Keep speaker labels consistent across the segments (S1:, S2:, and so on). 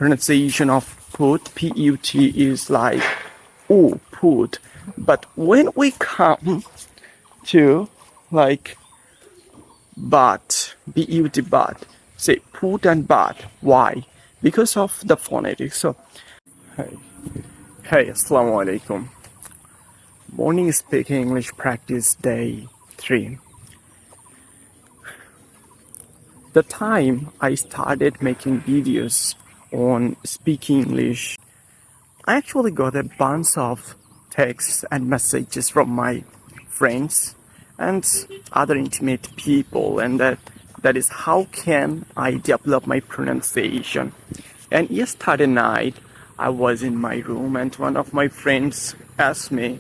S1: pronunciation of put, P-U-T, is like oh, put. But when we come to like but, B-U-T, but, say put and but. Why? Because of the phonetics. So, hey, assalamu alaikum. Morning speaking English practice day 3. The time I started making videos on speaking English, I actually got a bunch of texts and messages from my friends and other intimate people, and that is how can I develop my pronunciation. And yesterday night I was in my room and one of my friends asked me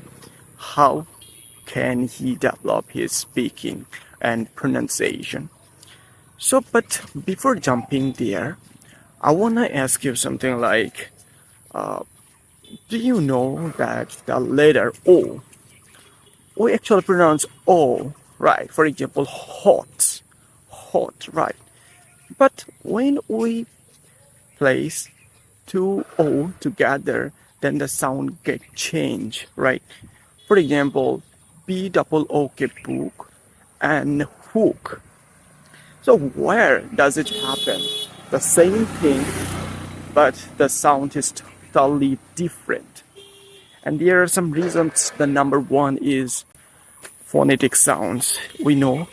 S1: how can he develop his speaking and pronunciation. So, but before jumping there, I wanna ask you something like, do you know that the letter O, we actually pronounce O, right? For example, hot, right? But when we place two O together, then the sound get changed, right? For example, B-double-O-K, book, and hook. So where does it happen? The same thing, but the sound is totally different. And there are some reasons. The number one is phonetic sounds. We know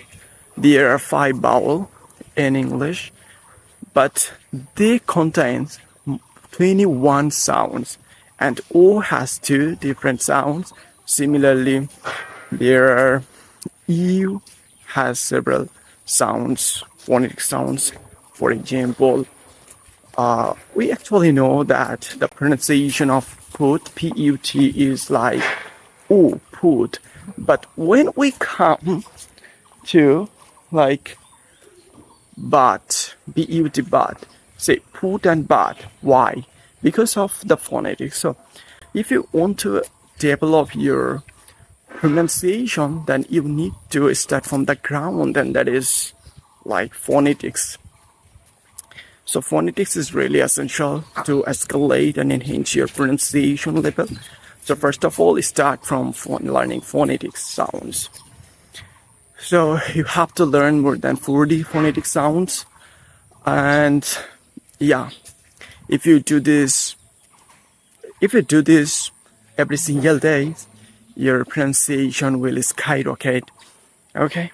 S1: there are 5 vowels in English, but they contain 21 sounds, and O has 2 different sounds. Similarly, there are EU has several sounds, phonetic sounds. For example, we actually know that the pronunciation of put, P-U-T, is like oh, put. But when we come to like but, B-U-T, but, say put and but. Why? Because of the phonetics. So if you want to develop your pronunciation, then you need to start from the ground, and that is like phonetics. So phonetics is really essential to escalate and enhance your pronunciation level. So first of all, start from learning phonetic sounds. So you have to learn more than 40 phonetic sounds, and yeah, if you do this every single day, your pronunciation will skyrocket. Okay,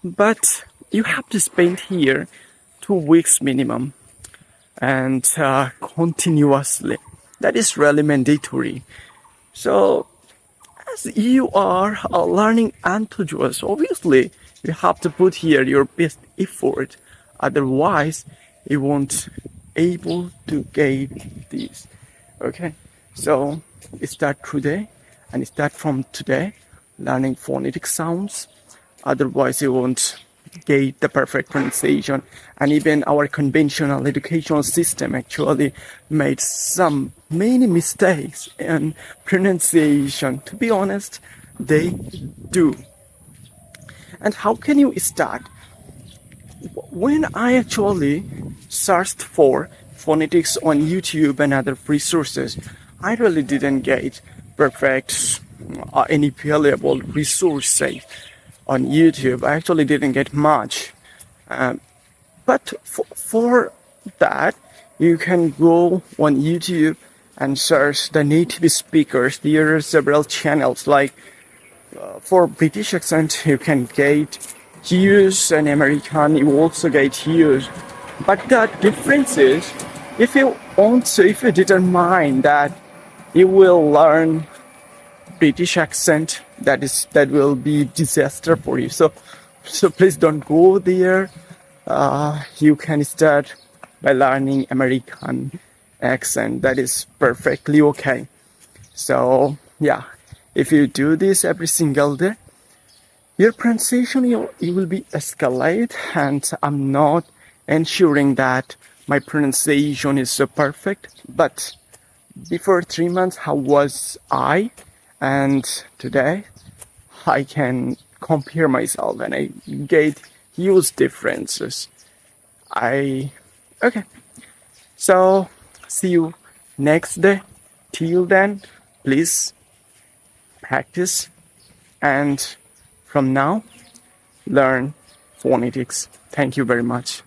S1: but you have to spend here 2 weeks minimum, and continuously. That is really mandatory. So as you are a learning enthusiast, obviously you have to put here your best effort. Otherwise, you won't able to get this. Okay, so start today and start from today learning phonetic sounds. Otherwise, you won't get the perfect pronunciation. And even our conventional educational system actually made many mistakes in pronunciation. To be honest, they do. And how can you start? When I actually searched for phonetics on YouTube and other resources, I really didn't get perfect any valuable resources on YouTube. I actually didn't get much. But for that, you can go on YouTube and search the native speakers. There are several channels, like for British accent, you can get Hughes, and American, you also get Hughes. But the difference is, if you didn't mind that you will learn British accent, that will be disaster for you. So please don't go there. You can start by learning American accent. That is perfectly okay. So yeah, if you do this every single day, your pronunciation you will be escalate. And I'm not ensuring that my pronunciation is so perfect, but before 3 months, how was I? And today, I can compare myself, and I get huge differences. Okay. So See you next day. Till then, please practice and from now learn phonetics. Thank you very much.